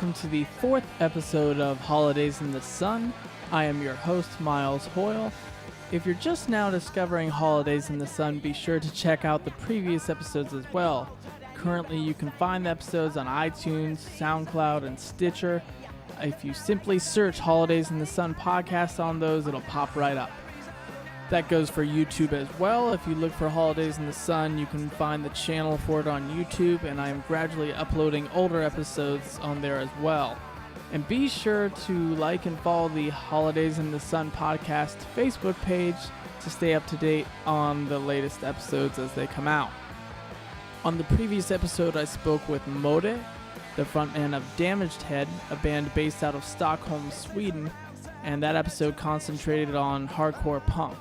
welcome to the 4th episode of Holidays in the Sun. I am your host, Miles Hoyle. If you're just now discovering Holidays in the Sun, be sure to check out the previous episodes as well. Currently, you can find the episodes on iTunes, SoundCloud, and Stitcher. If you simply search Holidays in the Sun podcast on those, it'll pop right up. That goes for YouTube as well. If you look for Holidays in the Sun, you can find the channel for it on YouTube, and I am gradually uploading older episodes on there as well. And be sure to like and follow the Holidays in the Sun podcast Facebook page to stay up to date on the latest episodes as they come out. On the previous episode, I spoke with Mode, the frontman of Damaged Head, a band based out of Stockholm, Sweden, and that episode concentrated on hardcore punk.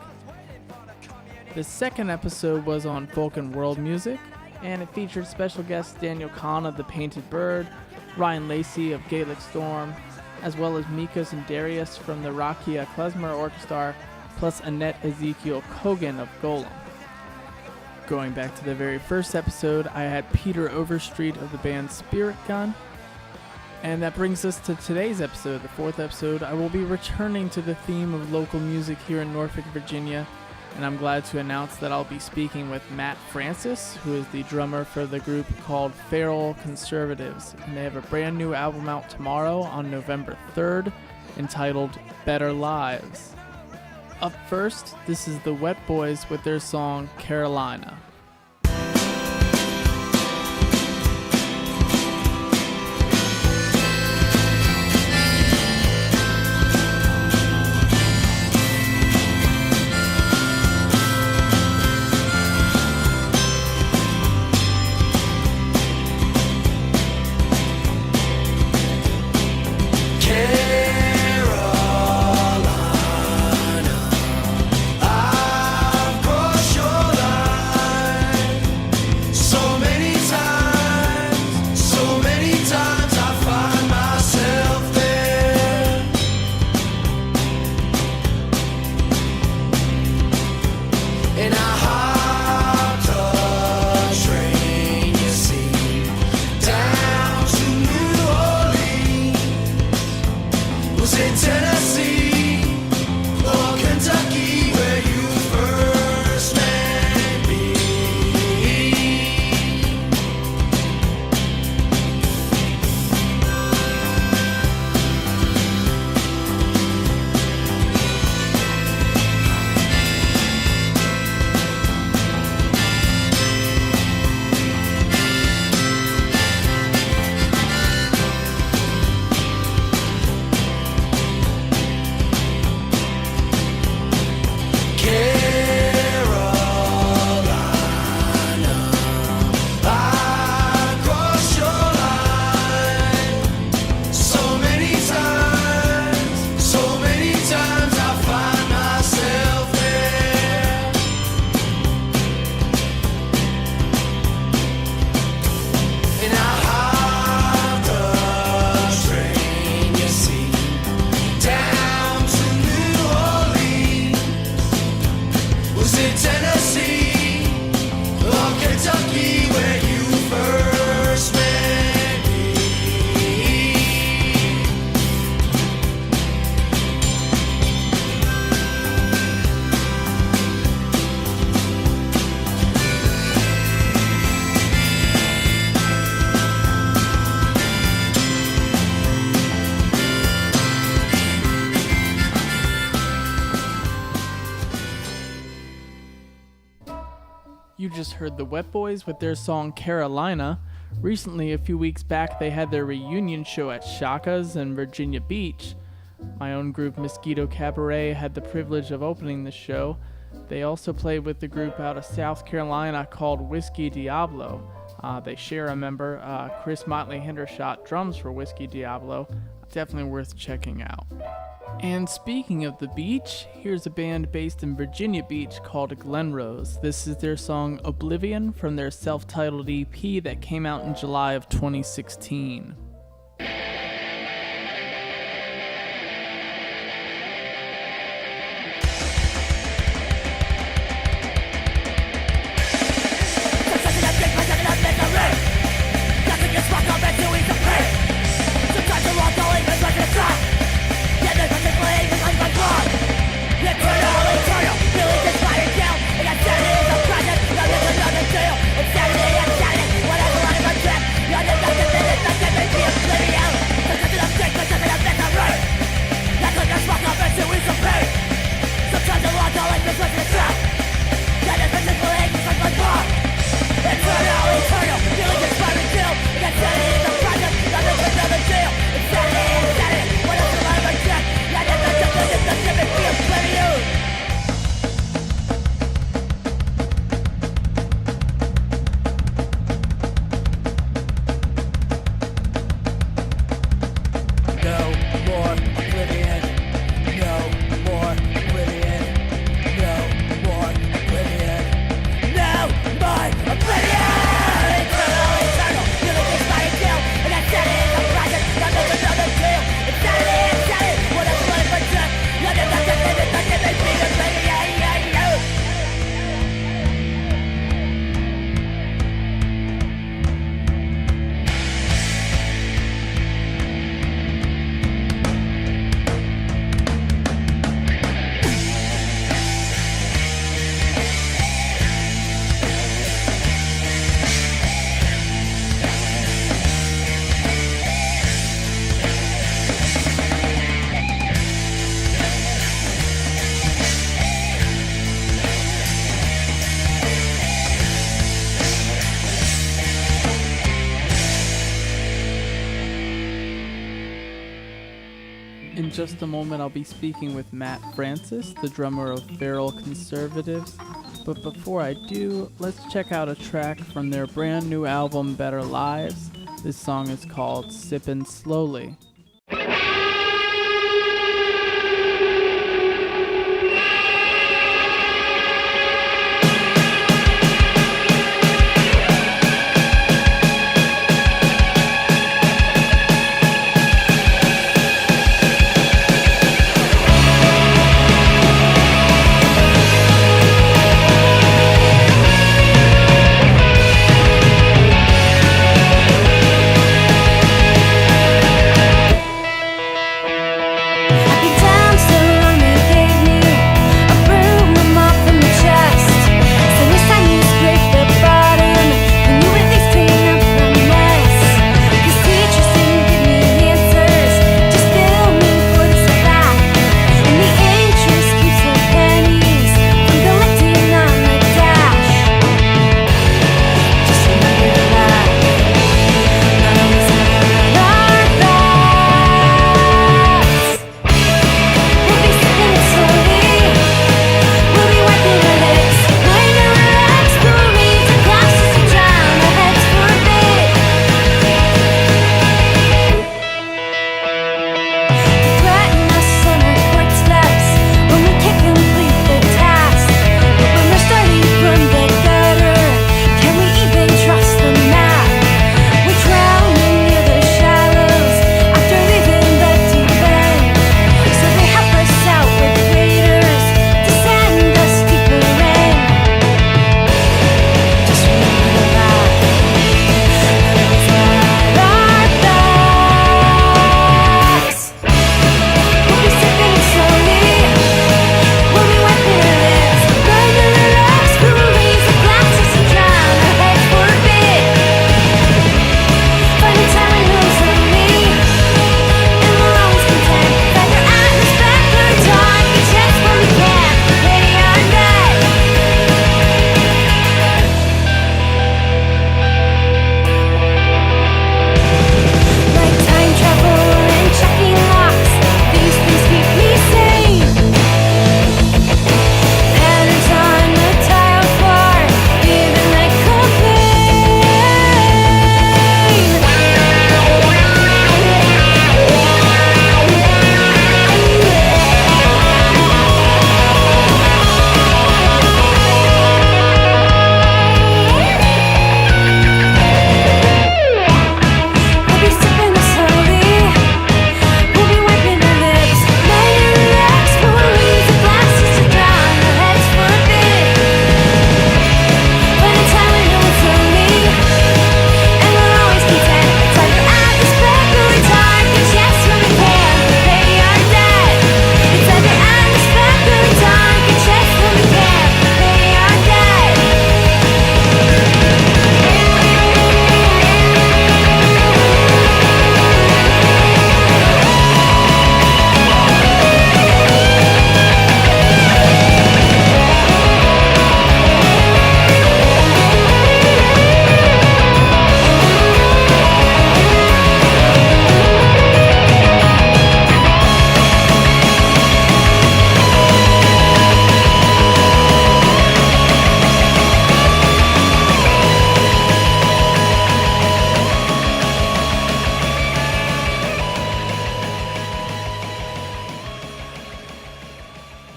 The second episode was on folk and world music, and it featured special guests Daniel Kahn of The Painted Bird, Ryan Lacey of Gaelic Storm, as well as Mikos and Darius from the Rakia Klezmer Orchestra, plus Annette Ezekiel Kogan of Golem. Going back to the very first episode, I had Peter Overstreet of the band Spirit Gun. And that brings us to today's episode, the 4th episode. I will be returning to the theme of local music here in Norfolk, Virginia, and I'm glad to announce that I'll be speaking with Matt Francis, who is the drummer for the group called Feral Conservatives. And they have a brand new album out tomorrow on November 3rd, entitled Better Lives. Up first, this is the Wet Boys with their song Carolina. You just heard the Wet Boys with their song Carolina. Recently, a few weeks back, they had their reunion show at Shaka's in Virginia Beach. My own group, Mosquito Cabaret, had the privilege of opening the show. They also played with the group out of South Carolina called Whiskey Diablo. They share a member, Chris Motley Hendershot, drums for Whiskey Diablo. Definitely worth checking out. And speaking of the beach, here's a band based in Virginia Beach called Glenrose. This is their song Oblivion from their self-titled EP that came out in July of 2016. Sometimes just a moment, I'll be speaking with Matt Francis, the drummer of Feral Conservatives. But before I do, let's check out a track from their brand new album, Better Lives. This song is called Sippin' Slowly.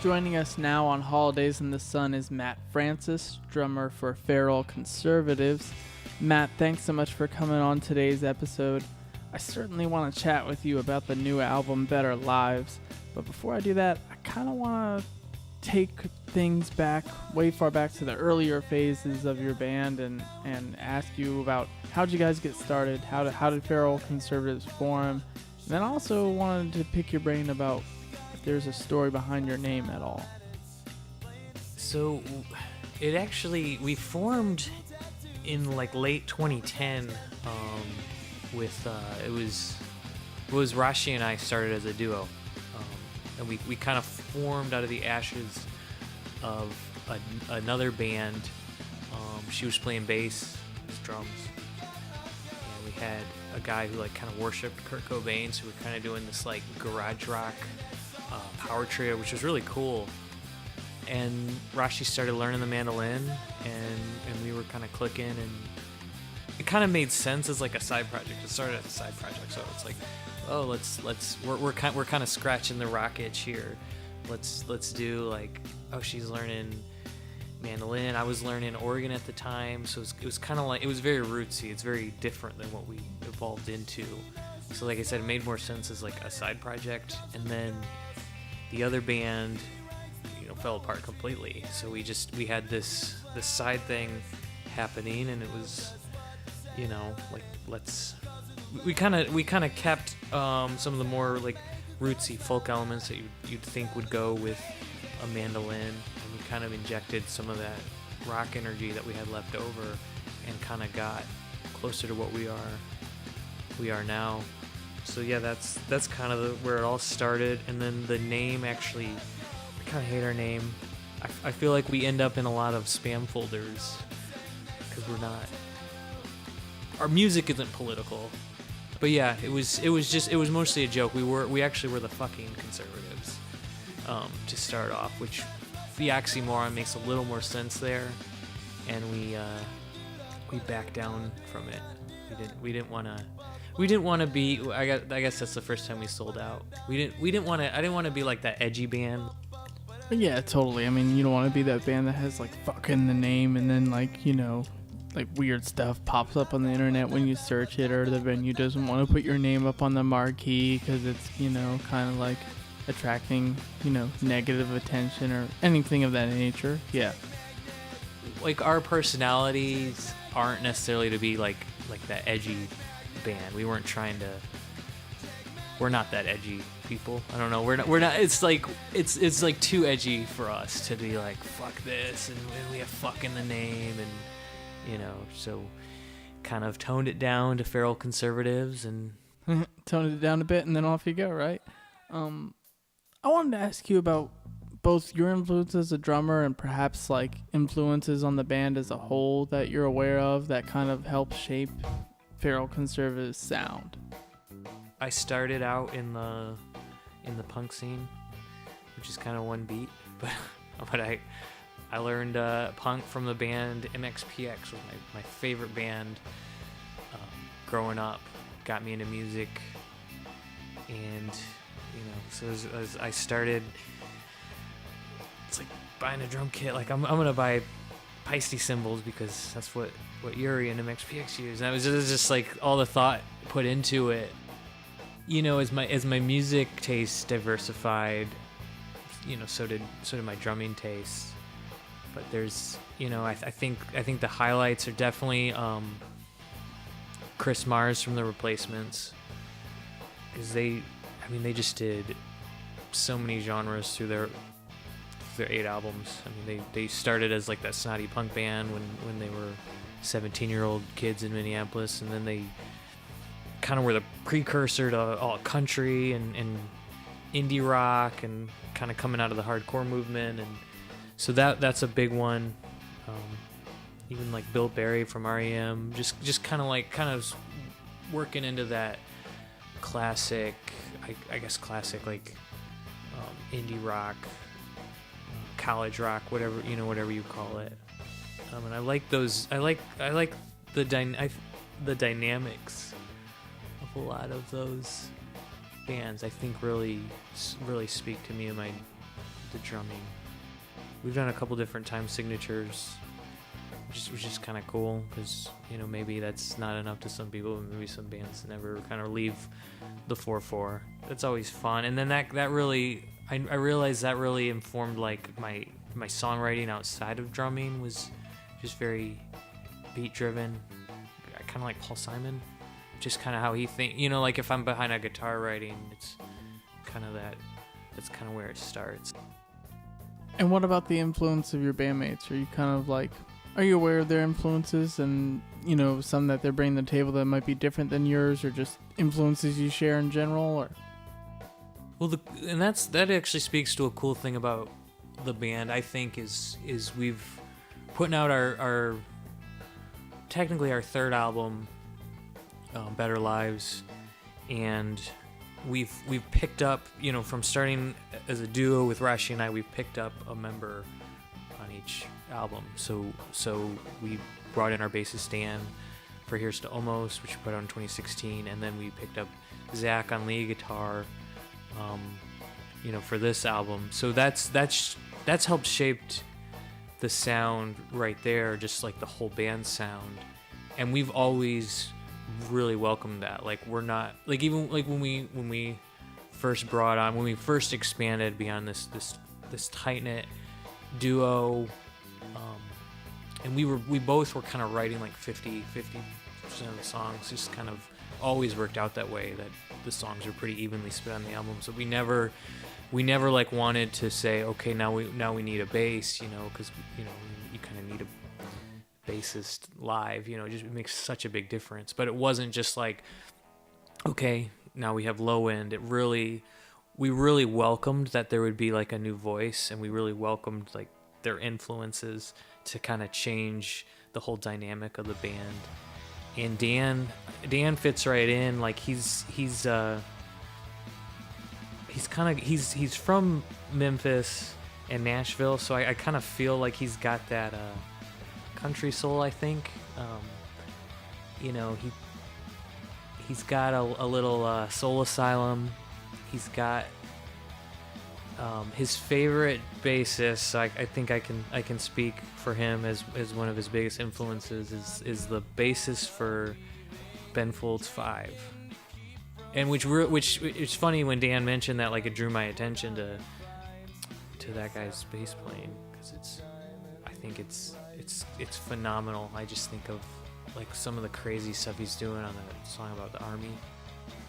Joining us now on Holidays in the Sun is Matt Francis, drummer for Feral Conservatives. Matt, thanks so much for coming on today's episode. I certainly want to chat with you about the new album, Better Lives. But before I do that, I kind of want to take things back, way far back to the earlier phases of your band and ask you about how'd you guys get started? How did Feral Conservatives form? And then also wanted to pick your brain about if there's a story behind your name at all. So we formed in like late 2010 with it was Rashi and I started as a duo, and we kind of formed out of the ashes of another band. She was playing bass, drums, and we had a guy who like kind of worshipped Kurt Cobain, so we're kind of doing this like garage rock power trio, which was really cool. And Rashi started learning the mandolin, and we were kind of clicking, and it kind of made sense as like a side project. It started as a side project, so it's like, oh, we're kind of scratching the rock itch here. Let's do like, oh, she's learning mandolin. I was learning organ at the time, so it was kind of like, it was very rootsy. It's very different than what we evolved into. So like I said, it made more sense as like a side project, and then the other band, fell apart completely. So we had this side thing happening, and it was, like we kind of kept some of the more like rootsy folk elements that you'd think would go with a mandolin, and we kind of injected some of that rock energy that we had left over, and kind of got closer to what we are now. So yeah, that's kind of where it all started. And then the name, actually, I kind of hate our name. I feel like we end up in a lot of spam folders because our music isn't political. But yeah, it was mostly a joke. We actually were the fucking conservatives to start off, which the oxymoron makes a little more sense there, and we backed down from it. We didn't want to be. I guess that's the first time we sold out. I didn't want to be like that edgy band. Yeah, totally. I mean, you don't want to be that band that has like fuck in the name, and then like like weird stuff pops up on the internet when you search it, or the venue doesn't want to put your name up on the marquee because it's kind of like attracting negative attention or anything of that nature. Yeah. Like, our personalities aren't necessarily to be like that edgy band. We weren't trying to. We're not that edgy people. I don't know. We're not. It's like too edgy for us to be like fuck this, and we have fuck in the name, and so kind of toned it down to feral conservatives and toned it down a bit, and then off you go, right? I wanted to ask you about both your influences as a drummer and perhaps like influences on the band as a whole that you're aware of that kind of help shape feral conservative sound. I started out in the punk scene, which is kind of one beat, but I learned punk from the band MXPX, was my favorite band growing up. Got me into music, and so as I started, it's like buying a drum kit. Like I'm gonna buy Peisty cymbals because that's what Yuri and MXPX use. And it was just like all the thought put into it. As my music taste diversified, so did my drumming taste. But there's, I think the highlights are definitely Chris Mars from The Replacements, because they just did so many genres through their 8 albums. I mean, they started as like that snotty punk band when they were 17-year-old kids in Minneapolis, and then they kind of were the precursor to all country and indie rock, and kind of coming out of the hardcore movement, and so that's a big one. Even like Bill Berry from REM, just kind of working into that classic, I guess classic like indie rock, college rock, whatever you call it. And I like those. I like the dynamics of a lot of those bands. I think really speak to me and the drumming. We've done a couple different time signatures, which is kind of cool, because maybe that's not enough to some people. Maybe some bands never kind of leave the 4/4. That's always fun, and then that really, I realized that really informed like my songwriting outside of drumming was just very beat driven. Kind of like Paul Simon, just kind of how he think. Like if I'm behind a guitar writing, it's kind of that. That's kind of where it starts. And what about the influence of your bandmates? Are you kind of like, are you aware of their influences and, some that they're bringing to the table that might be different than yours, or just influences you share in general? Or well, that actually speaks to a cool thing about the band, I think, is we've putting out our technically our third album Better Lives, and we've picked up, from starting as a duo with Rashi and I, we've picked up a member on each album. So we brought in our bassist Dan for Here's to Almost, which we put out in 2016, and then we picked up Zach on lead guitar, for this album. So that's helped shaped the sound right there, just like the whole band sound. And we've always really welcomed that. Like, we're not like, even like when we first expanded beyond this tight knit duo, and we both were kind of writing like 50% of the songs. Just kind of always worked out that way, that the songs are pretty evenly split on the album. So we never like wanted to say, okay, now we need a bass, because you kind of need a bassist live, just it makes such a big difference. But it wasn't just like, okay, now we have low end. We really welcomed that there would be like a new voice, and we really welcomed like their influences to kind of change the whole dynamic of the band. And Dan fits right in. Like he's from Memphis and Nashville, so I kind of feel like he's got that country soul, I think. He's got a little Soul Asylum. He's got his favorite bassist. I think I can speak for him as one of his biggest influences is the bassist for Ben Folds 5. And which it's funny when Dan mentioned that, like, it drew my attention to that guy's bass playing, because I think it's phenomenal. I just think of like some of the crazy stuff he's doing on the song about the Army.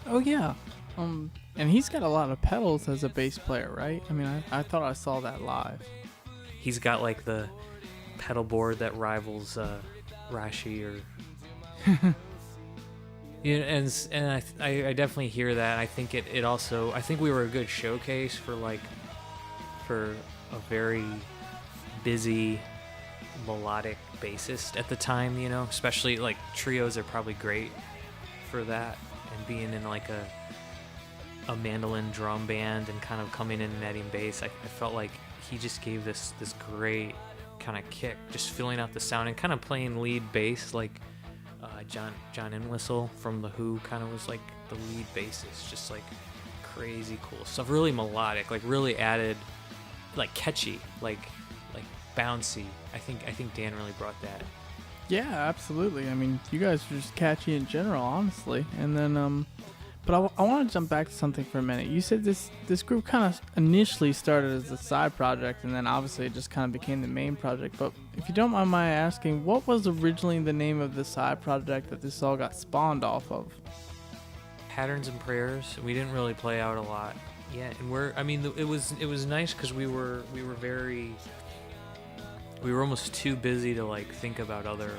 Oh yeah, and he's got a lot of pedals as a bass player, right? I mean, I thought I saw that live. He's got like the pedal board that rivals Rashi or. And I definitely hear that. I think it also, I think we were a good showcase for a very busy melodic bassist at the time, especially like trios are probably great for that, and being in like a mandolin drum band and kind of coming in and adding bass, I felt like he just gave this great kind of kick, just filling out the sound and kind of playing lead bass like John Entwistle from The Who kind of was like the lead bassist, just like crazy cool stuff, really melodic, like really added, like catchy, like bouncy. I think Dan really brought that. Yeah, absolutely. I mean, you guys are just catchy in general, honestly. And then, but I want to jump back to something for a minute. You said this group kind of initially started as a side project, and then obviously it just kind of became the main project. But if you don't mind my asking, what was originally the name of the side project that this all got spawned off of? Patterns and Prayers. We didn't really play out a lot yet, and it was nice because we were almost too busy to like think about other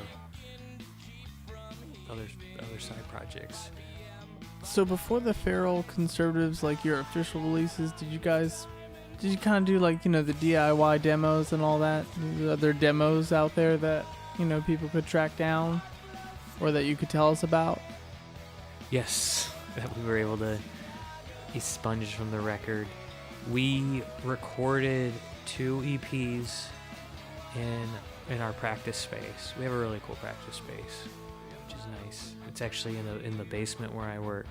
side projects. So before the Feral Conservatives, like your official releases, did you kind of do like, the DIY demos and all that? Are there demos out there that, people could track down or that you could tell us about? Yes, that we were able to expunge from the record. We recorded 2 EPs in our practice space. We have a really cool practice space, which is nice. It's actually in the basement where I work.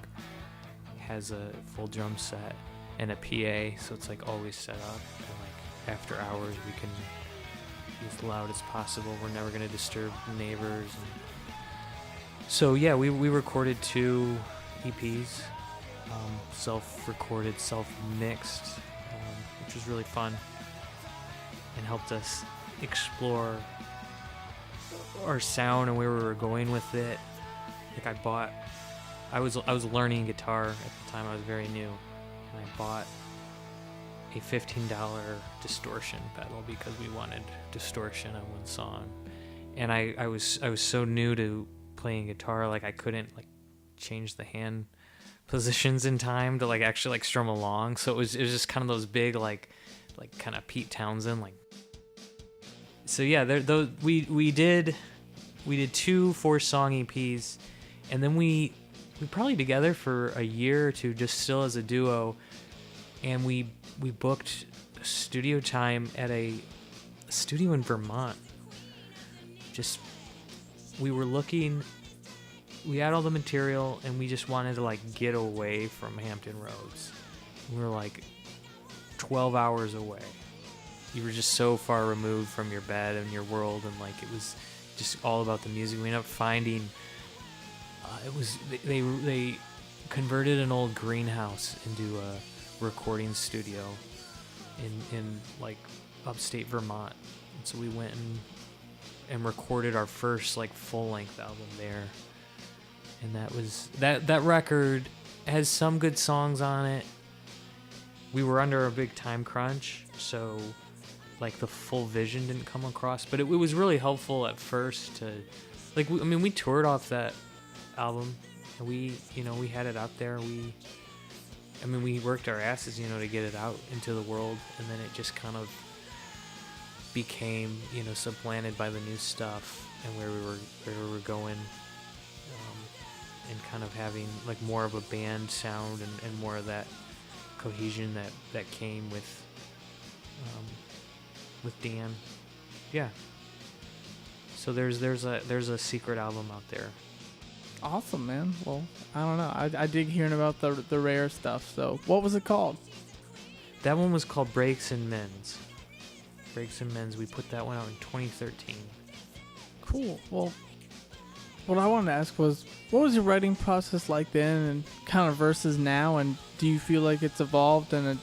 It has a full drum set and a PA, so it's like always set up. And like after hours, we can be as loud as possible. We're never gonna disturb neighbors. So yeah, we recorded 2 EPs, self-recorded, self-mixed, which was really fun and helped us explore our sound and where we were going with it. Like I was learning guitar at the time. I was very new, and I bought a $15 distortion pedal because we wanted distortion on one song. And I was so new to playing guitar, like I couldn't like change the hand positions in time to like actually like strum along. So it was just kind of those big like kind of Pete Townsend like. So yeah, we did 2 4-song EPs, and then we we probably together for a year or two, just still as a duo, and we booked studio time at a studio in Vermont. Just we were looking, we had all the material, and we just wanted to like get away from Hampton Roads. We were like 12 hours away. You were just so far removed from your bed and your world, and like it was just all about the music. We ended up finding it was they converted an old greenhouse into a recording studio in like upstate Vermont, and so we went and recorded our first like full-length album there. And that was that record has some good songs on it. We were under a big time crunch, so like the full vision didn't come across, but it was really helpful at first to like we toured off that album, and we had it out there. We worked our asses, to get it out into the world, and then it just kind of became, supplanted by the new stuff and where we were going, and kind of having like more of a band sound and more of that cohesion that came with Dan. Yeah. So there's a secret album out there. Awesome, man. Well, I don't know. I dig hearing about the rare stuff. So what was it called? That one was called Breaks and Mends. Breaks and Mends. We put that one out in 2013. Cool. Well, what I wanted to ask was, what was your writing process like then and kind of versus now? And do you feel like it's evolved and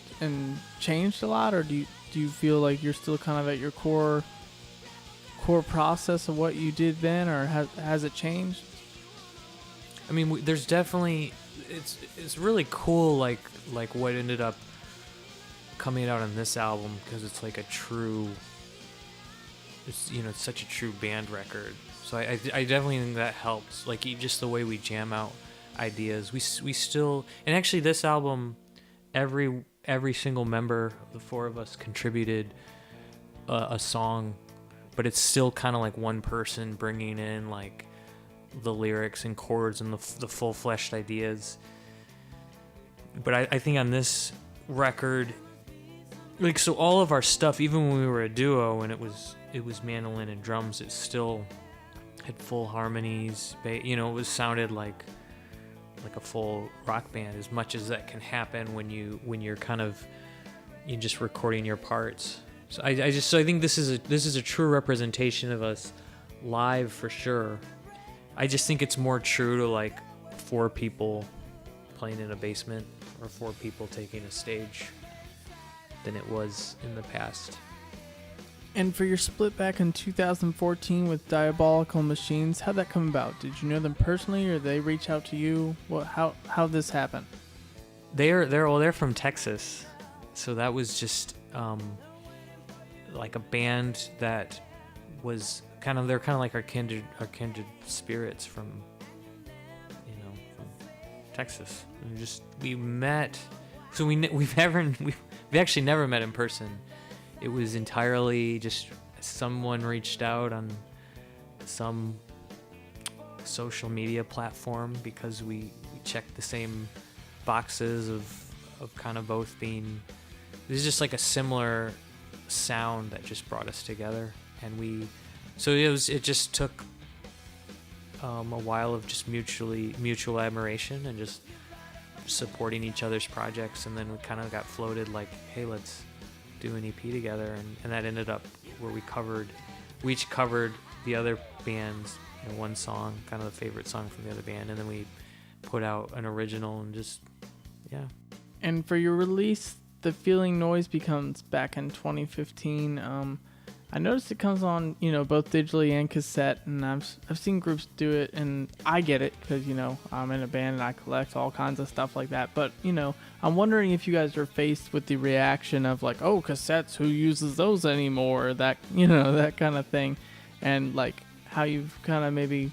changed a lot? Or do you feel like you're still kind of at your core process of what you did then? Or has it changed? There's definitely, it's really cool, like what ended up coming out on this album, because it's like it's such a true band record. So I definitely think that helps. Like just the way we jam out ideas. We still, and actually this album, every single member of the four of us contributed a song, but it's still kind of like one person bringing in like the lyrics and chords and the full-fleshed ideas. But I think on this record, like, so all of our stuff, even when we were a duo and it was mandolin and drums, it still had full harmonies. It sounded like a full rock band, as much as that can happen when you're just recording your parts. So I think this is a true representation of us live for sure. I just think it's more true to like 4 people playing in a basement or 4 people taking a stage than it was in the past. And for your split back in 2014 with Diabolical Machines, how'd that come about? Did you know them personally, or they reach out to you? How'd this happen? They're from Texas, so that was just like a band that was they're kind of like our kindred spirits from Texas. We met, so we've actually never met in person. It was entirely just someone reached out on some social media platform because we checked the same boxes of kind of both being. It was just like a similar sound that just brought us together, and so it just took a while of just mutual admiration and just supporting each other's projects, and then we kind of got floated like, hey, let's do an EP together, and that ended up where we each covered the other band's one song, kind of the favorite song from the other band, and then we put out an original and just And for your release, The Feeling Noise Becomes, back in 2015, I noticed it comes on, both digitally and cassette, and I've seen groups do it, and I get it because, I'm in a band and I collect all kinds of stuff like that. But, I'm wondering if you guys are faced with the reaction of like, oh, cassettes, who uses those anymore? That, that kind of thing, and like how you've kind of maybe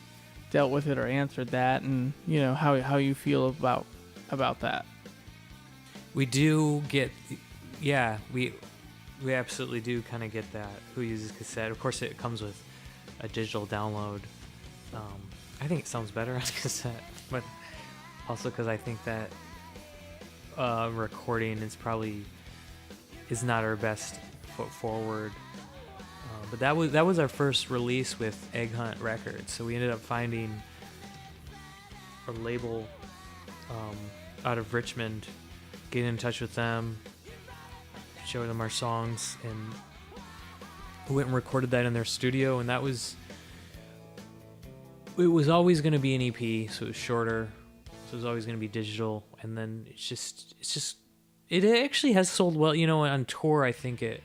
dealt with it or answered that, and how you feel about that. We do get, we absolutely do kind of get that. Who uses cassette? Of course, it comes with a digital download. I think it sounds better on cassette, but Also because I think that recording is not our best foot forward. But that was our first release with Egghunt Records. So we ended up finding a label out of Richmond, getting in touch with them, showing them our songs, and we went and recorded that in their studio. And it was always going to be an EP, so it was shorter. So it was always going to be digital. And then it actually has sold well. On tour, I think it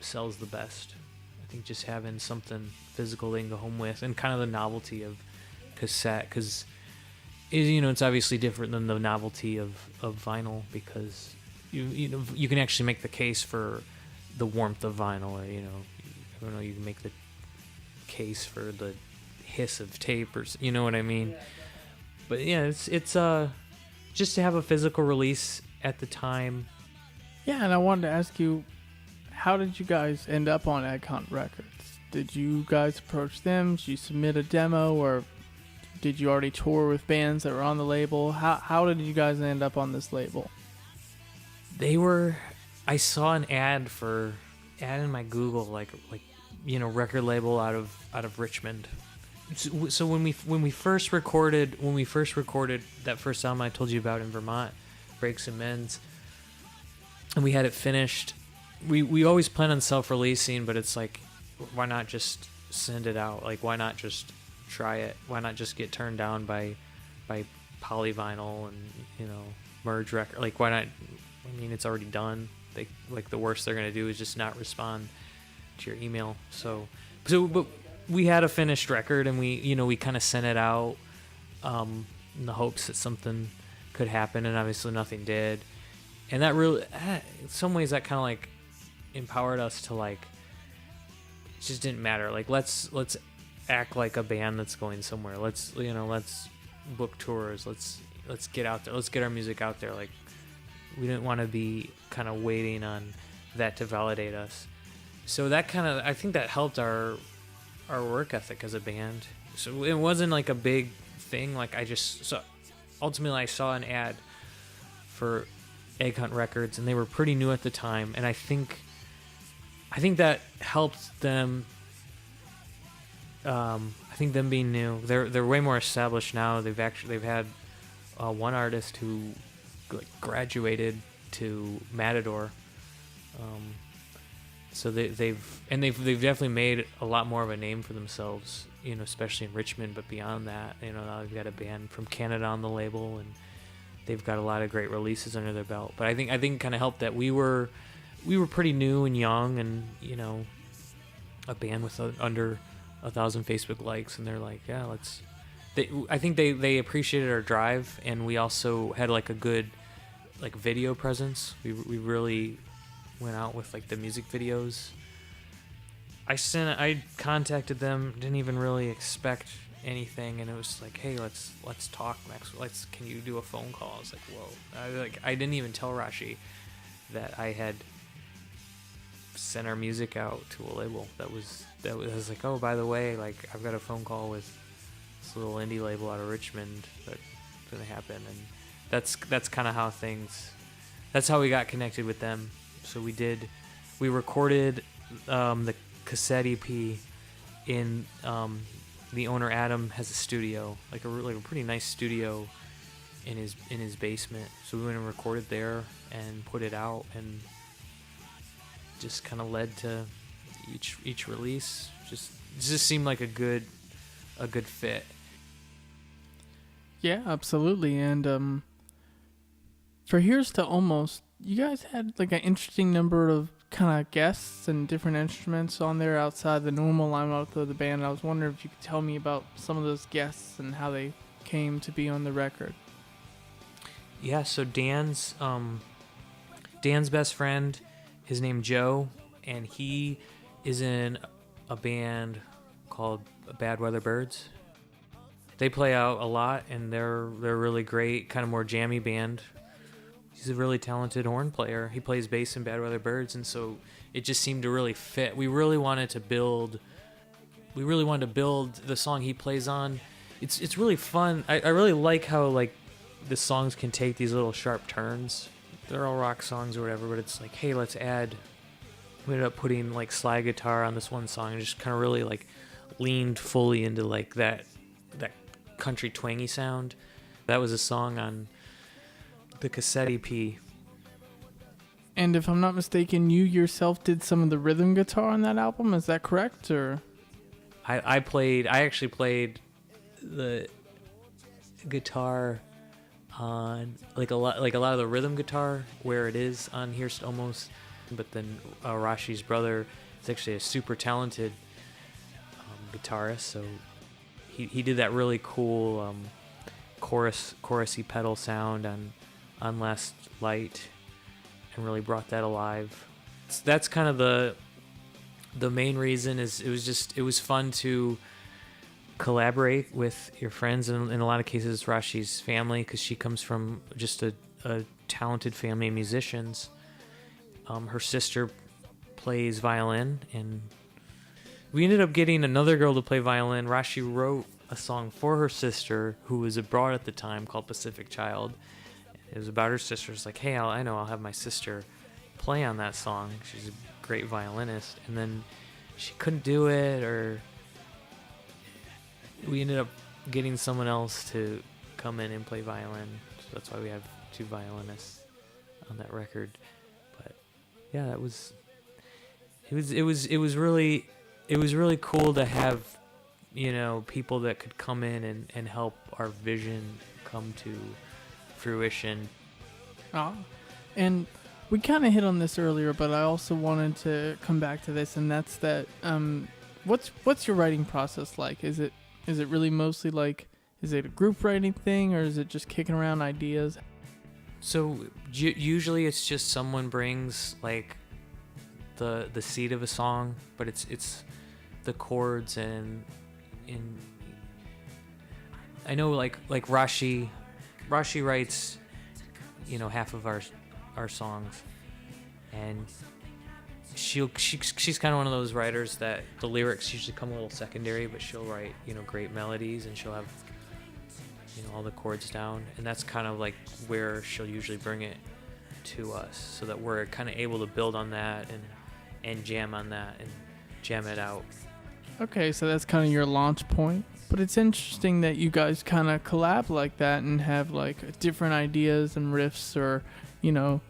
sells the best. I think just having something physical they can go home with, and kind of the novelty of cassette, because it's obviously different than the novelty of vinyl, because you can actually make the case for the warmth of vinyl, or I don't know, you can make the case for the hiss of tape, or you know what I mean. But yeah, it's just to have a physical release at the time. Yeah, and I wanted to ask you, how did you guys end up on Egghunt Records? Did you guys approach them? Did you submit a demo, or did you already tour with bands that were on the label? How did you guys end up on this label? I saw an ad in my Google, like record label out of Richmond. So when we first recorded that first album I told you about in Vermont, Breaks and Mends, and we had it finished, we always plan on self-releasing, but it's like, why not just send it out? Like, why not just try it? Why not just get turned down by Polyvinyl and Merge Record? Like, why not? I mean, it's already done. The worst they're gonna do is just not respond to your email. But we had a finished record, and we kind of sent it out in the hopes that something could happen, and obviously nothing did. And that really, in some ways, that kind of like empowered us to it just didn't matter. Like, let's act like a band that's going somewhere. Let's book tours. Let's get out there. Let's get our music out there. Like, we didn't want to be kind of waiting on that to validate us. So that I think that helped our work ethic as a band. So it wasn't like a big thing. Like, ultimately I saw an ad for Egghunt Records, and they were pretty new at the time, and I think that helped them. I think them being new, they're way more established now. They've had one artist who graduated to Matador. So they've definitely made a lot more of a name for themselves, especially in Richmond. But beyond that, now they've got a band from Canada on the label, and they've got a lot of great releases under their belt. But I think kind of helped that we were pretty new and young, and a band with under 1,000 Facebook likes, and they're like, yeah, let's. I think they appreciated our drive, and we also had a good video presence. We really went out with the music videos. I contacted them, didn't even really expect anything, and it was like, hey, let's talk, Max. Can you do a phone call? I was like, whoa. I didn't even tell Rashi that I had sent our music out to a label. That was like, oh, by the way, I've got a phone call with this little indie label out of Richmond that's gonna happen. And that's kind of how that's how we got connected with them. So we recorded the cassette EP in the owner Adam has a studio, a pretty nice studio in his basement. So we went and recorded there and put it out, and just kind of led to each release. It just seemed like a good fit. Yeah, absolutely. And for Here's to Almost, you guys had an interesting number of kind of guests and different instruments on there outside the normal lineup of the band. I was wondering if you could tell me about some of those guests and how they came to be on the record. Yeah, so Dan's best friend, his name Joe, and he is in a band called Bad Weather Birds. They play out a lot, and they're really great, kind of more jammy band. He's a really talented horn player. He plays bass in Bad Weather Birds, and so it just seemed to really fit. We really wanted to build the song he plays on it's really fun. I really like how like the songs can take these little sharp turns. They're all rock songs or whatever, but it's like, hey, let's add. We ended up putting like slide guitar on this one song and just kind of really like leaned fully into like that country twangy sound. That was a song on the cassette EP. And if I'm not mistaken, you yourself did some of the rhythm guitar on that album. Is that correct? Or I actually played the guitar on like a lot of the rhythm guitar where it is on here almost, but then Rashi's brother is actually a super talented guitarist, so he did that really cool chorusy pedal sound on Last Light and really brought that alive. That's kind of the main reason. Is it was fun to collaborate with your friends, and in a lot of cases Rashi's family, because she comes from just a talented family of musicians. Her sister plays violin, and we ended up getting another girl to play violin. Rashi wrote a song for her sister, who was abroad at the time, called Pacific Child. It was about her sister. It's like, hey, I'll have my sister play on that song. She's a great violinist. And then she couldn't do it, or we ended up getting someone else to come in and play violin. So that's why we have two violinists on that record. But yeah, it was really cool to have, you know, people that could come in and help our vision come to fruition. And we kind of hit on this earlier, but I also wanted to come back to this, and that's that. What's your writing process like? Is it really mostly like, is it a group writing thing, or is it just kicking around ideas? So usually it's just someone brings like the seed of a song, but it's the chords and I know like Rashi writes, you know, half of our songs, and she's kind of one of those writers that the lyrics usually come a little secondary, but she'll write, you know, great melodies, and she'll have, you know, all the chords down, and that's kind of like where she'll usually bring it to us, so that we're kind of able to build on that and jam on that and jam it out. Okay, so that's kind of your launch point. But it's interesting that you guys kind of collab like that and have like different ideas and riffs, or, you know,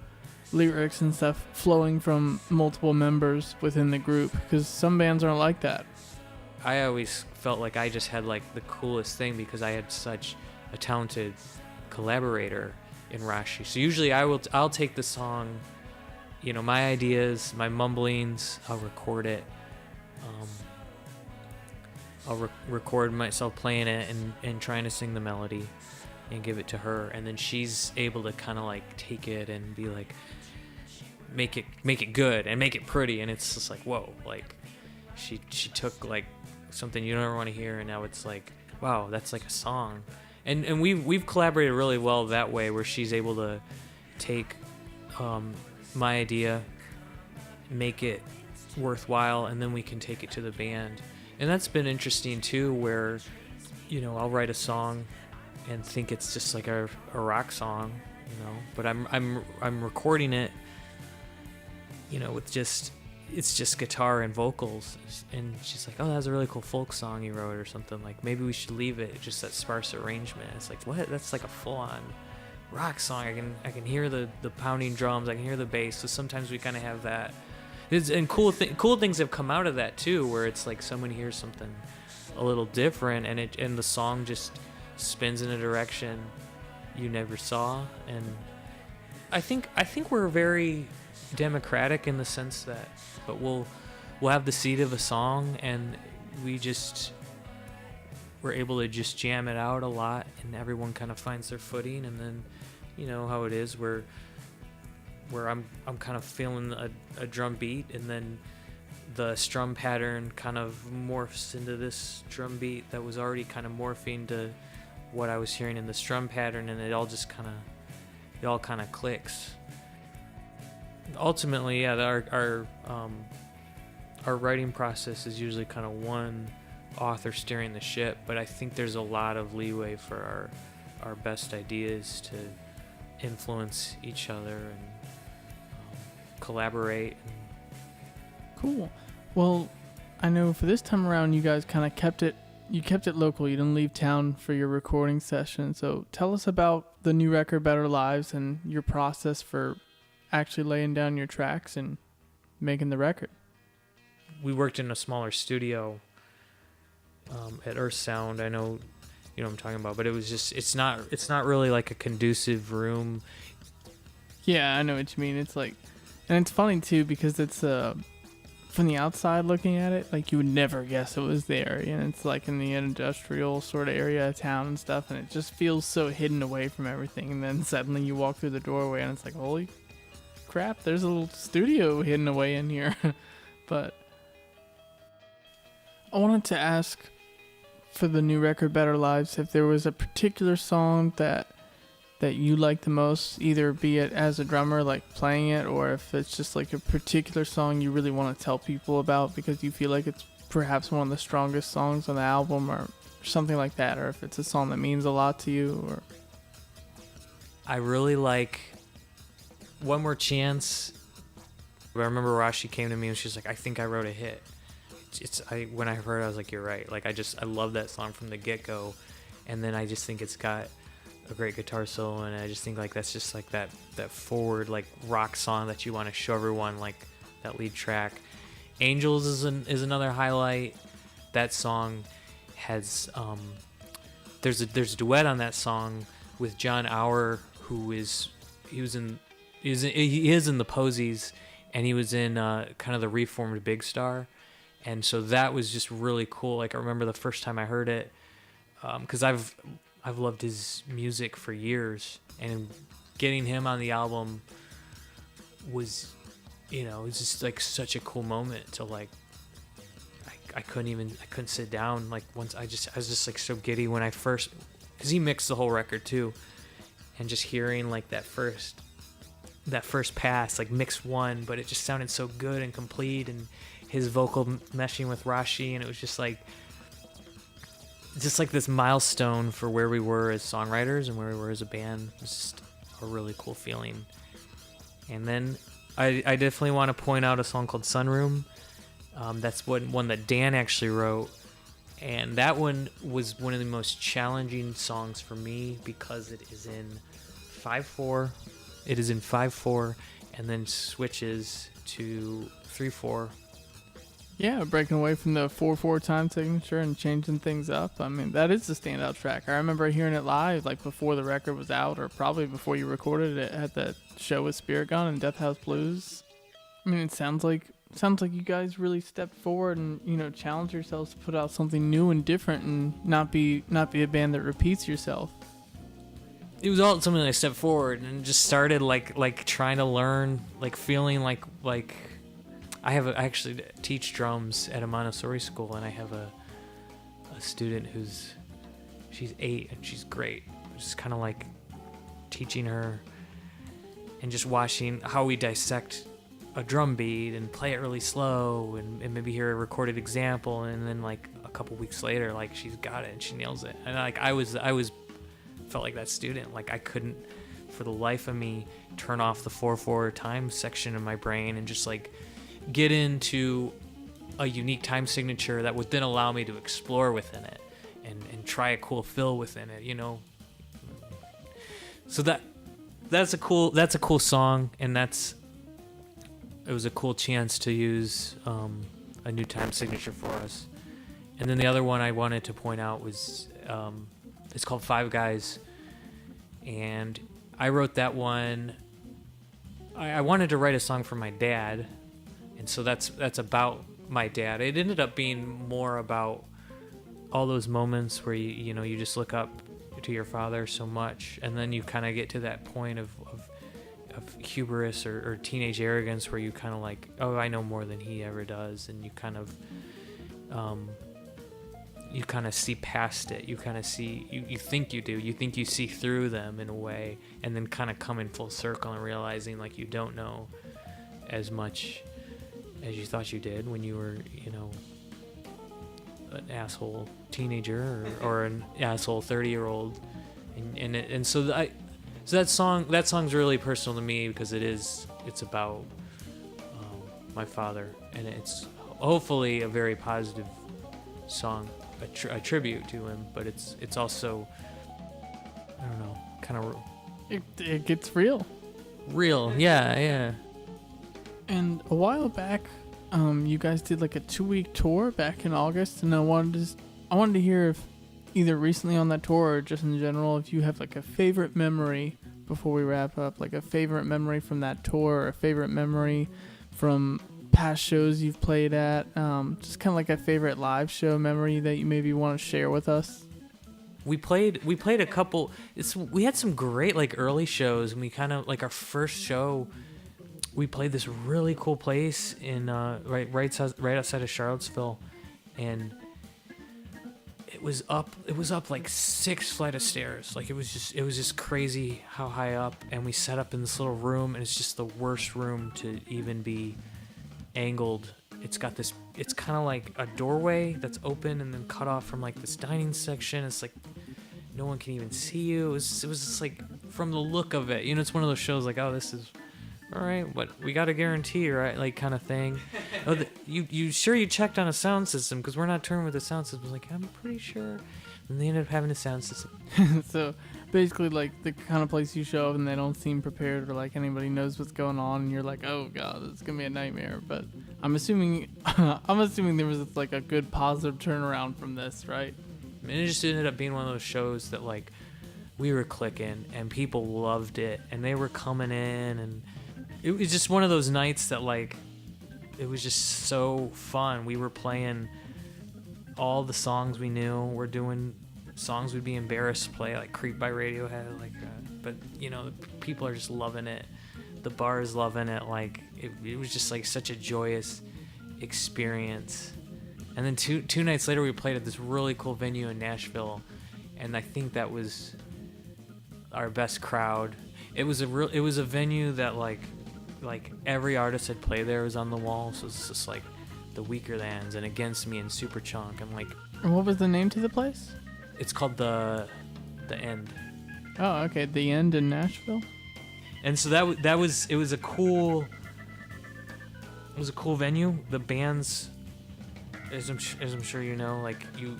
lyrics and stuff flowing from multiple members within the group, because some bands aren't like that. I always felt like I just had like the coolest thing because I had such a talented collaborator in Rashi. So usually I'll take the song, you know, my ideas, my mumblings, I'll record it. I'll record myself playing it and trying to sing the melody and give it to her, and then she's able to kind of like take it and be like, make it good and make it pretty, and it's just like, whoa, like she took like something you never want to hear, and now it's like, wow, that's like a song. And we've collaborated really well that way, where she's able to take my idea, make it worthwhile, and then we can take it to the band. And that's been interesting too, where, you know, I'll write a song and think it's just like a rock song, you know, but I'm recording it, you know, with it's just guitar and vocals, and she's like, oh, that was a really cool folk song you wrote, or something, like maybe we should leave it just that sparse arrangement. It's like, what? That's like a full-on rock song. I can hear the pounding drums, I can hear the bass. So sometimes we kind of have that. And cool things have come out of that too, where it's like someone hears something a little different, and the song just spins in a direction you never saw. And I think we're very democratic in the sense that, but we'll have the seed of a song, and we're able to just jam it out a lot, and everyone kind of finds their footing. And then, you know how it is, where I'm kind of feeling a drum beat, and then the strum pattern kind of morphs into this drum beat that was already kind of morphing to what I was hearing in the strum pattern, and it all kind of clicks. Ultimately, yeah, our writing process is usually kind of one author steering the ship, but I think there's a lot of leeway for our best ideas to influence each other and collaborate. Cool. Well, I know for this time around you guys kind of kept it local. You didn't leave town for your recording session. So tell us about the new record, Better Lives, and your process for actually laying down your tracks and making the record. We worked in a smaller studio at Earth Sound. I know you know what I'm talking about, but it was just it's not really like a conducive room. Yeah, I know what you mean. It's like, and it's funny too because it's from the outside looking at it, like you would never guess it was there. And it's like in the industrial sort of area of town and stuff, and it just feels so hidden away from everything. And then suddenly you walk through the doorway and it's like, holy crap, there's a little studio hidden away in here. But I wanted to ask for the new record, Better Lives, if there was a particular song that you like the most, either be it as a drummer, like playing it, or if it's just like a particular song you really want to tell people about because you feel like it's perhaps one of the strongest songs on the album or something like that, or if it's a song that means a lot to you. Or I really like One More Chance. I remember Rashi came to me and she's like, I think I wrote a hit. When I heard it, I was like, you're right. Like, I love that song from the get-go. And then I just think it's got a great guitar solo, and I just think like that's just like that forward like rock song that you want to show everyone, like that lead track. Angels is another highlight. That song has there's a duet on that song with John Auer, who is in the Posies, and he was in kind of the reformed Big Star, and so that was just really cool. Like I remember the first time I heard it, because I've loved his music for years, and getting him on the album was, it was just like such a cool moment to like, I couldn't sit down. Like once I was just like so giddy when I first, cause he mixed the whole record too. And just hearing like that first pass, like mix one, but it just sounded so good and complete, and his vocal meshing with Rashi. And it was just like this milestone for where we were as songwriters and where we were as a band. It was just a really cool feeling. And then I definitely want to point out a song called Sunroom. That's one that Dan actually wrote. And that one was one of the most challenging songs for me because it is in 5/4. It is in 5/4 and then switches to 3/4. yeah, breaking away from the 4/4 time signature and changing things up. I mean, that is the standout track. I remember hearing it live, like before the record was out, or probably before you recorded it at that show with Spirit Gun and Death House Blues. I mean, it sounds like you guys really stepped forward and challenged yourselves to put out something new and different, and not be a band that repeats yourself. It was all something that I stepped forward and just started like trying to learn, like feeling like. I actually teach drums at a Montessori school, and I have a student she's 8 and she's great. Just kind of like teaching her and just watching how we dissect a drum beat and play it really slow and maybe hear a recorded example, and then like a couple weeks later, like she's got it and she nails it. And like I felt like that student. Like I couldn't for the life of me turn off the 4/4 time section in my brain and just like get into a unique time signature that would then allow me to explore within it and try a cool fill within it, So that's a cool song, and it was a cool chance to use a new time signature for us. And then the other one I wanted to point out was it's called Five Guys, and I wrote that one. I wanted to write a song for my dad. And so that's about my dad. It ended up being more about all those moments where you just look up to your father so much, and then you kind of get to that point of hubris or teenage arrogance where you kind of like, oh, I know more than he ever does, and you kind of see past it. You kind of see, you think you do. You think you see through them in a way, and then kind of come in full circle and realizing like you don't know as much as you thought you did when you were, an asshole teenager or an asshole 30-year-old, so that song's really personal to me because it's about my father, and it's hopefully a very positive song, a tribute to him, but it's also, I don't know, kind of it gets real. Yeah. And a while back, you guys did like a 2-week tour back in August, and I wanted to hear if either recently on that tour or just in general, if you have like a favorite memory before we wrap up, like a favorite memory from that tour or a favorite memory from past shows you've played at, just kind of like a favorite live show memory that you maybe want to share with us. We played a couple. We had some great like early shows, and we kind of like our first show. We played this really cool place in right outside of Charlottesville, and it was up like 6 flights of stairs. Like it was just crazy how high up, and we set up in this little room, and it's just the worst room to even be angled. It's kind of like a doorway that's open and then cut off from like this dining section. It's like no one can even see you. It was just like, from the look of it, it's one of those shows like, oh, this is all right, but we got a guarantee, right? Like kind of thing. Oh, you sure you checked on a sound system? Because we're not touring with a sound system. I was like, I'm pretty sure. And they ended up having a sound system. So basically, like the kind of place you show up and they don't seem prepared, or like anybody knows what's going on, and you're like, oh god, this is gonna be a nightmare. But I'm assuming there was like a good positive turnaround from this, right? And it just ended up being one of those shows that like we were clicking and people loved it, and they were coming in, and it was just one of those nights that like it was just so fun. We were playing all the songs we knew. We're doing songs we'd be embarrassed to play, like Creep by Radiohead, but people are just loving it. The bar is loving it. Like it was just like such a joyous experience. And then two nights later, we played at this really cool venue in Nashville, and I think that was our best crowd. It was a venue that like every artist had played there was on the wall. So it's just like the Weakerthans and Against Me and Superchunk, and like. And what was the name to the place? It's called the End. Oh, okay, the End in Nashville. And so it was a cool venue. The bands, as I'm sure you know, like you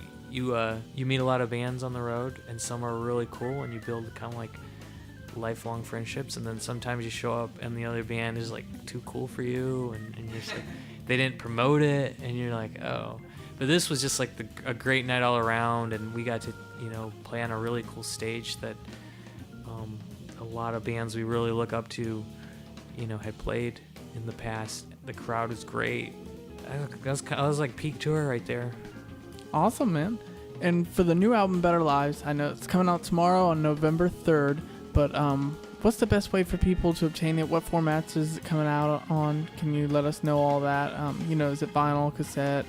meet a lot of bands on the road, and some are really cool, and you build kind of like lifelong friendships. And then sometimes you show up and the other band is like too cool for you, and you're just like, they didn't promote it, and you're like, oh. But this was just like a great night all around, and we got to play on a really cool stage that a lot of bands we really look up to had played in the past. The crowd was great. That was like peak tour right there. Awesome, man. And for the new album Better Lives, I know it's coming out tomorrow on November 3rd, but what's the best way for people to obtain it? What formats is it coming out on? Can you let us know all that? Is it vinyl, cassette,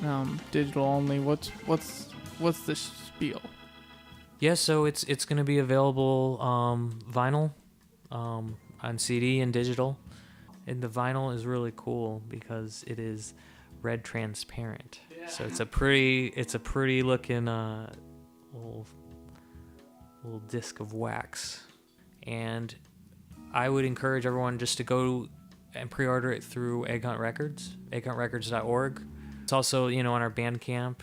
digital only? What's the spiel? Yeah, so it's going to be available vinyl, on CD and digital. And the vinyl is really cool because it is red transparent. Yeah. So it's a pretty looking little disc of wax. And I would encourage everyone just to go and pre-order it through Egghunt Records, egghuntrecords.org. It's also, on our Bandcamp.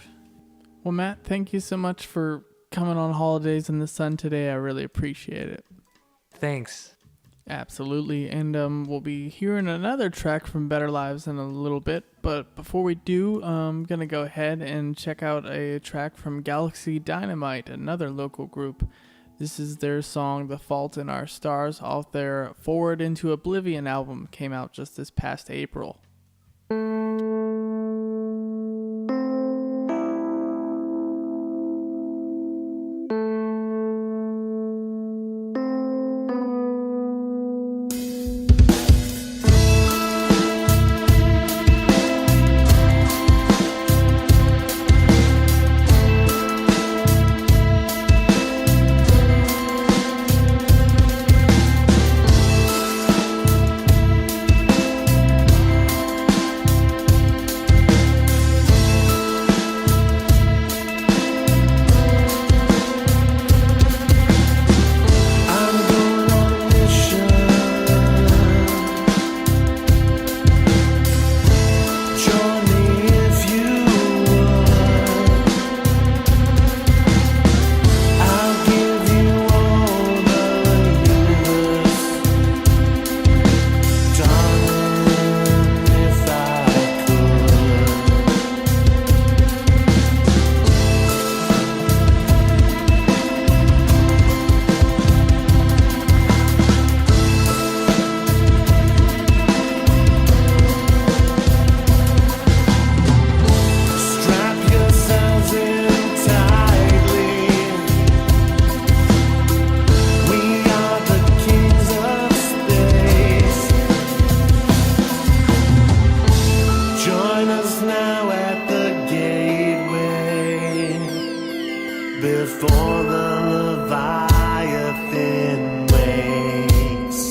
Well, Matt, thank you so much for coming on Holidays in the Sun today. I really appreciate it. Thanks. Absolutely. And we'll be hearing another track from Better Lives in a little bit. But before we do, I'm going to go ahead and check out a track from Galaxy Dynamite, another local group. This is their song, The Fault in Our Stars, off their Forward into Oblivion album, came out just this past April. us now at the gateway before the Leviathan wakes.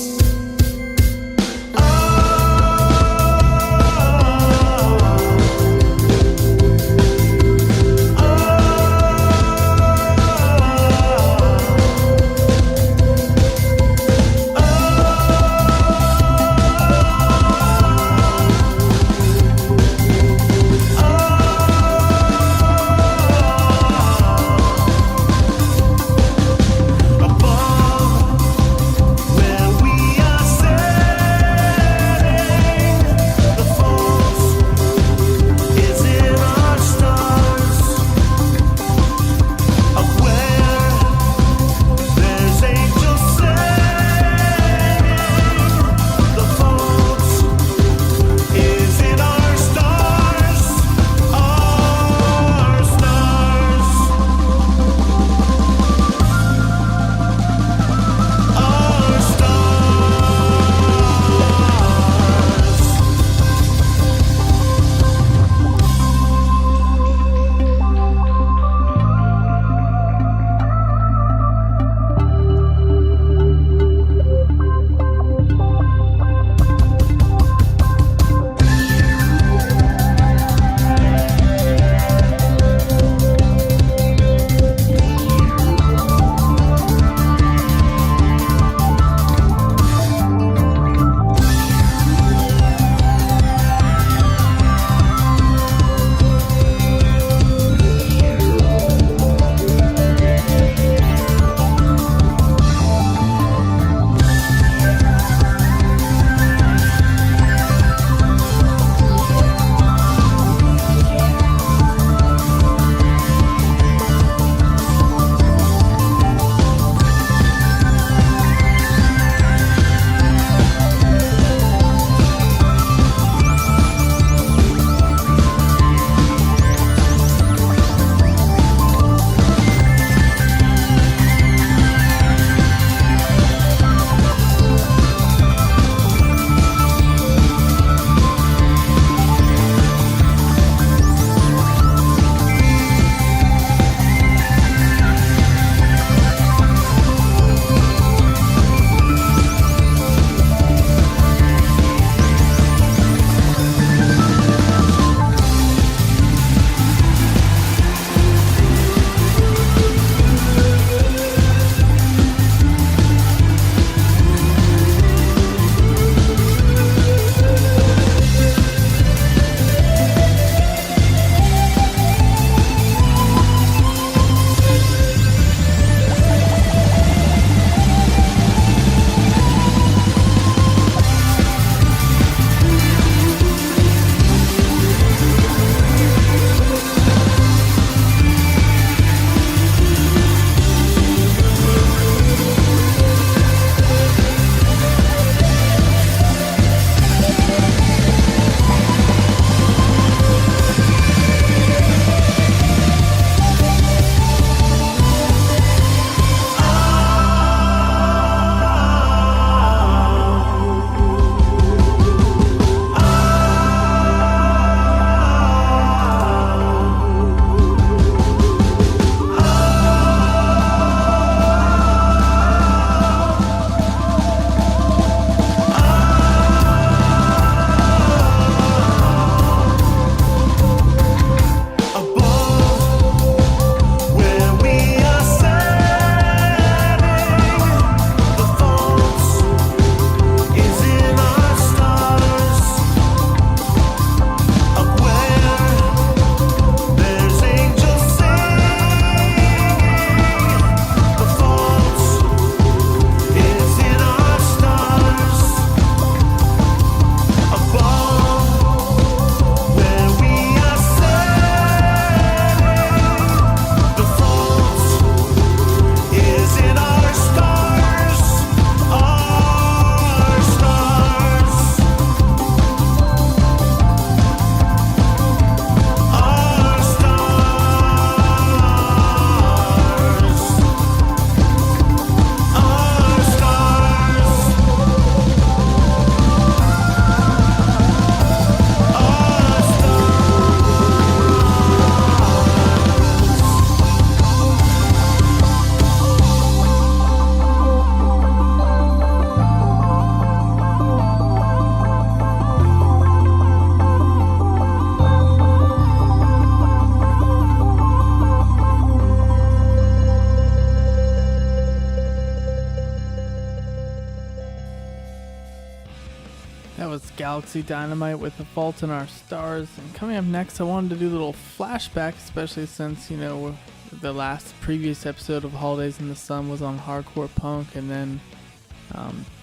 Galaxy Dynamite with The Fault in Our Stars. And coming up next, I wanted to do a little flashback, especially since, the previous episode of Holidays in the Sun was on hardcore punk, and then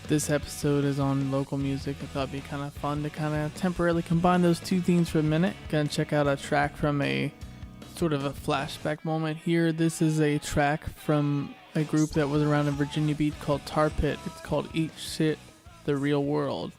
this episode is on local music. I thought it'd be kind of fun to kind of temporarily combine those two themes for a minute. Gonna check out a track from a sort of a flashback moment here. This is a track from a group that was around in Virginia Beach called Tar Pit. It's called Eat Shit, The Real World.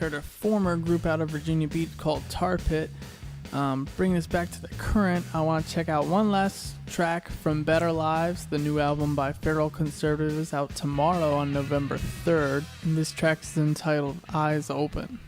Heard a former group out of Virginia Beach called Tar Pit. Bring this back to the current, I want to check out one last track from Better Lives, the new album by Feral Conservatives, out tomorrow on November 3rd. And this track is entitled Eyes Open.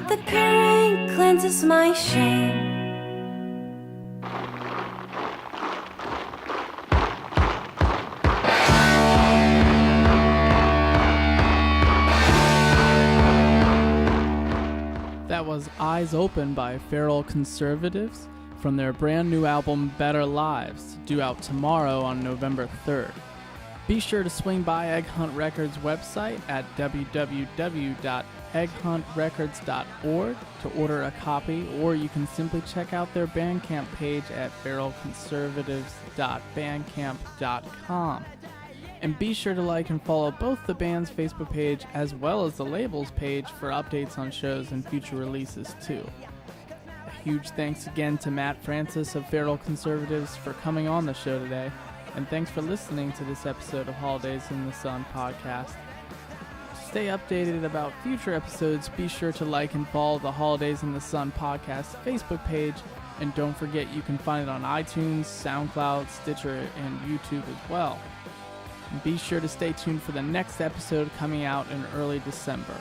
The current cleanses my shame. That was Eyes Open by Feral Conservatives from their brand new album Better Lives, due out tomorrow on November 3rd. Be sure to swing by Egghunt Records' website at www.egghuntrecords.org to order a copy, or you can simply check out their Bandcamp page at feralconservatives.bandcamp.com. And be sure to like and follow both the band's Facebook page as well as the label's page for updates on shows and future releases too. A huge thanks again to Matt Francis of Feral Conservatives for coming on the show today, and thanks for listening to this episode of Holidays in the Sun podcast. To stay updated about future episodes, be sure to like and follow the Holidays in the Sun podcast Facebook page, and don't forget you can find it on iTunes, SoundCloud, Stitcher, and YouTube as well. And be sure to stay tuned for the next episode coming out in early December.